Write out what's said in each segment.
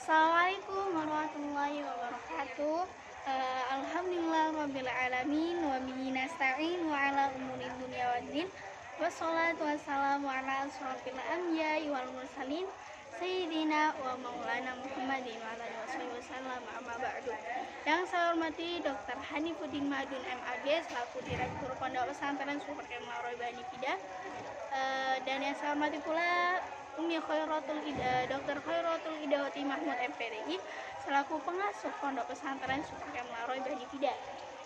Assalamualaikum warahmatullahi wabarakatuh. Alhamdulillah rabbil alamin wa bihi nasta'in wa ala umuri dunya waddin. Wassalatu wassalamu ala asrofil anbiya'i wal mursalin sayyidina wa maulana Muhammadin wa ala alihi wasallam amma ba'du. Yang saya hormati Dr. Hanifuddin Madun MAG selaku Direktur Pondok Pesantren Super Kemla Roibani Fida. Dan yang saya hormati pula Umi Khairatul Ida, Dr. Khairatul Idawati Mahmud MPDI selaku pengasuh Pondok Pesantren Super Kemla Roibani Fida.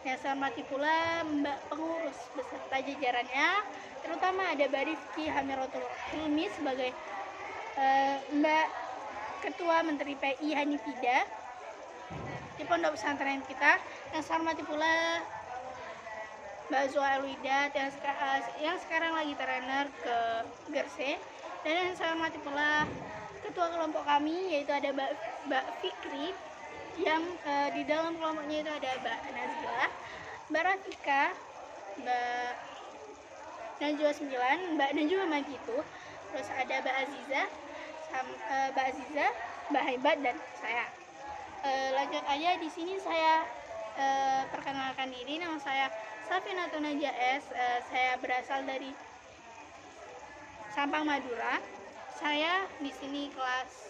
Yang saya hormati pula Mbak pengurus beserta jajarannya, terutama ada Mbak Rifki Hamiratul Hilmi sebagai Mbak Ketua Menteri PI Hanifida di Pondok Pesantren kita. Yang saya hormati pula Mbak Zoa Elwida yang sekarang lagi trainer ke Gerse. Dan yang saya hormati pula ketua kelompok kami, yaitu ada Mbak Fikri, yang di dalam kelompoknya itu ada Mbak Nazila, Mbak Rafika, Mbak Najwa 9, Mbak Najwa Magitu, terus ada Mbak Aziza, Mbak Haibat, dan saya. Lanjut aja, di sini saya perkenalkan diri. Nama saya Safinatun Najah S. Saya berasal dari Sampang, Madura. Saya di sini kelas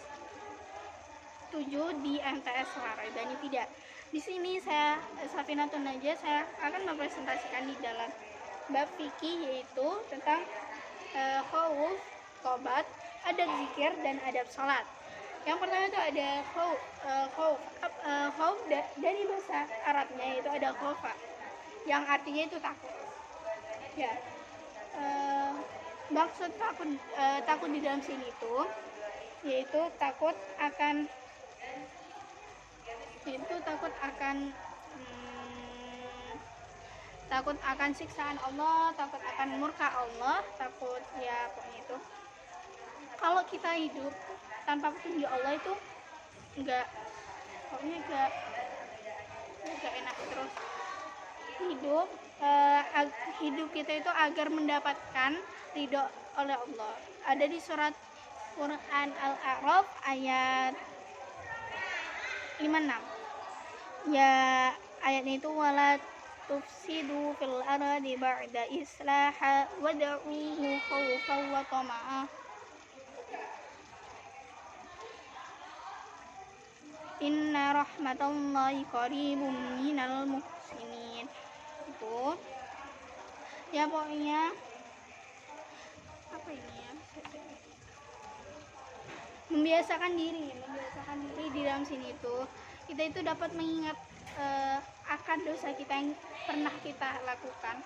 7 di MTS Roibani Fida. Di sini saya Safinatun Najah, saya akan mempresentasikan di dalam bab fikih, yaitu tentang khauf, tobat, adab zikir, dan adab salat. Yang pertama itu ada khauf dari bahasa Arabnya, yaitu ada khaufa, yang artinya itu takut. Ya. Maksud takut di dalam sini itu yaitu takut akan siksaan Allah, takut akan murka Allah, takut ya pokoknya itu. Kalau kita hidup tanpa petunjuk Allah itu enggak enak. Terus hidup kita itu agar mendapatkan ridho oleh Allah. Ada di surat Quran Al-A'raf ayat 56. Ya, ayatnya itu wala tufsidu fil ardi ba'da islaha wad'uhu khawfan wa tama'a inna rahmatallahi qaribum minal muhsinin. Itu ya pokoknya apa ini ya, membiasakan diri di dalam sini itu kita itu dapat mengingat akan dosa kita yang pernah kita lakukan,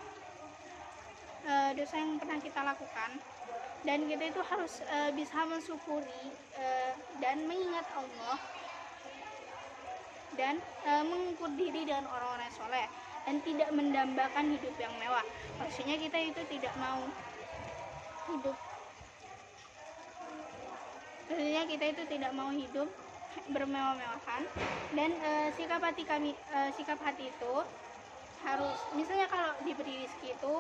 dan kita itu harus bisa mensyukuri dan mengingat Allah dan mengukur diri dengan orang-orang soleh dan tidak mendambakan hidup yang mewah. Maksudnya kita itu tidak mau hidup bermewah-mewahan, dan sikap hati itu harus, misalnya kalau diberi rezeki itu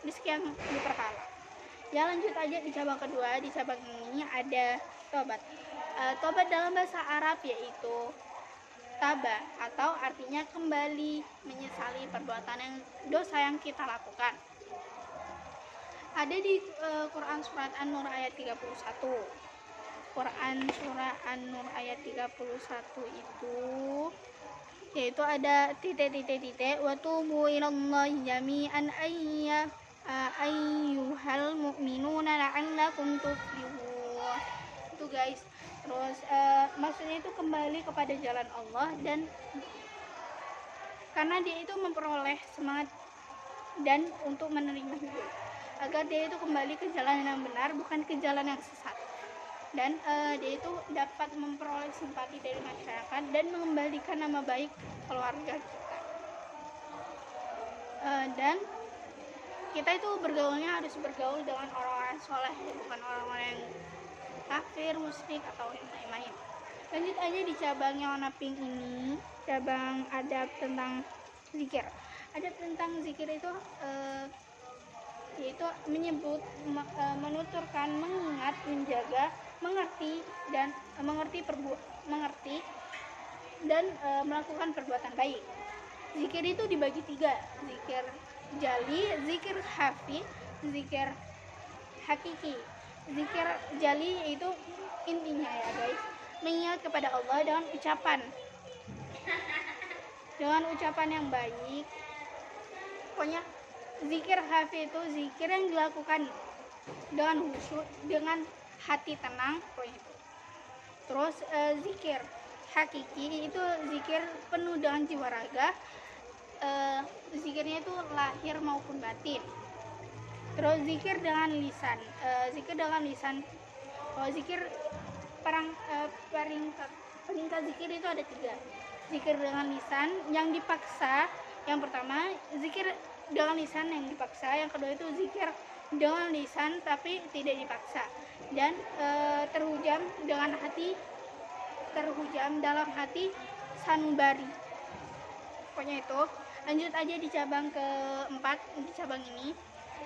rezeki yang diperhala. Ya, lanjut aja di cabang kedua. Di cabang ini ada tobat. Tobat dalam bahasa Arab yaitu taba, atau artinya kembali menyesali dosa yang kita lakukan. Ada di Quran surat An-Nur ayat 31. Quran surah An-Nur ayat 31 itu yaitu ada titik wa tubu ilallahi jami'an ayyuhal mu'minuna la'allakum tuflihun. Itu guys. Terus maksudnya itu kembali kepada jalan Allah, dan karena dia itu memperoleh semangat dan untuk menerima hidup, agar dia itu kembali ke jalan yang benar, bukan ke jalan yang sesat. Dan dia itu dapat memperoleh simpati dari masyarakat dan mengembalikan nama baik keluarga kita. Dan kita itu harus bergaul dengan orang-orang soleh, bukan orang-orang yang kafir, musyrik, atau yang lain-lain. Lanjut aja di cabang yang warna pink ini, cabang adab tentang zikir. Adab tentang zikir itu yaitu menuturkan, mengingat, menjaga, mengerti dan melakukan perbuatan baik. Zikir itu dibagi 3, zikir jali, zikir khafi, zikir hakiki. Zikir jali itu intinya ya guys, mengingat kepada Allah dengan ucapan yang baik. Pokoknya zikir khafi itu zikir yang dilakukan dengan khusyuk, dengan hati tenang, pokoknya itu. Terus zikir hakiki itu zikir penuh dengan jiwa raga, zikirnya itu lahir maupun batin. Terus zikir dengan lisan, peringkat zikir itu ada 3. Zikir dengan lisan yang dipaksa, yang pertama zikir dengan lisan yang dipaksa, yang kedua itu zikir dengan lisan tapi tidak dipaksa, dan terhujam dalam hati sanubari. Pokoknya itu. Lanjut aja di cabang keempat, di cabang ini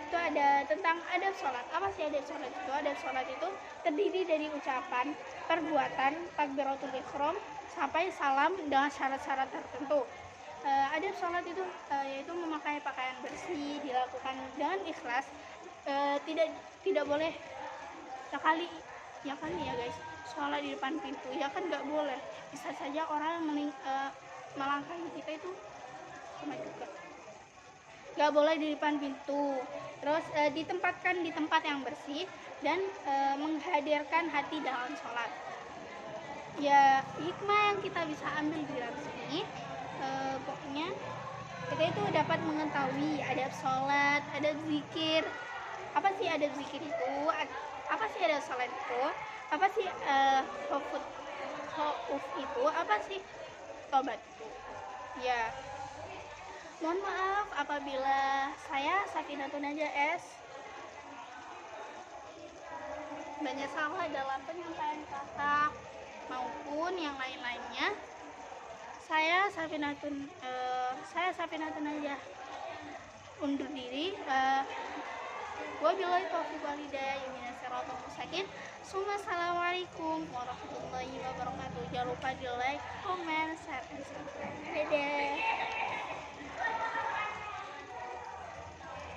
itu ada tentang adab sholat. Apa sih adab sholat itu? Adab sholat itu terdiri dari ucapan, perbuatan, takbiratul ihram sampai salam dengan syarat-syarat tertentu. Adab sholat itu yaitu memakai pakaian bersih, dilakukan dengan ikhlas, tidak boleh sekali ya guys, sholat di depan pintu, ya kan nggak boleh. Bisa saja orang melangkahi kita itu sama juga. Nggak boleh di depan pintu. Terus ditempatkan di tempat yang bersih dan menghadirkan hati dalam sholat. Ya, hikmah yang kita bisa ambil di dalam sini, pokoknya kita itu dapat mengetahui adab sholat, adab zikir. Apa sih adab zikir itu? Apa sih adab sholat itu? Apa sih khuf itu? Apa sih tobat itu? Ya, mohon maaf apabila saya Safinatun Najah banyak salah dalam penyampaian kata maupun yang lain-lainnya. Saya Safinatun Najah undur diri. Wabillahi taufiq wal hidayah, ihdinas siratal mustaqim. Assalamualaikum warahmatullahi wabarakatuh. Jangan lupa di like, comment, share, dan subscribe. Dadah.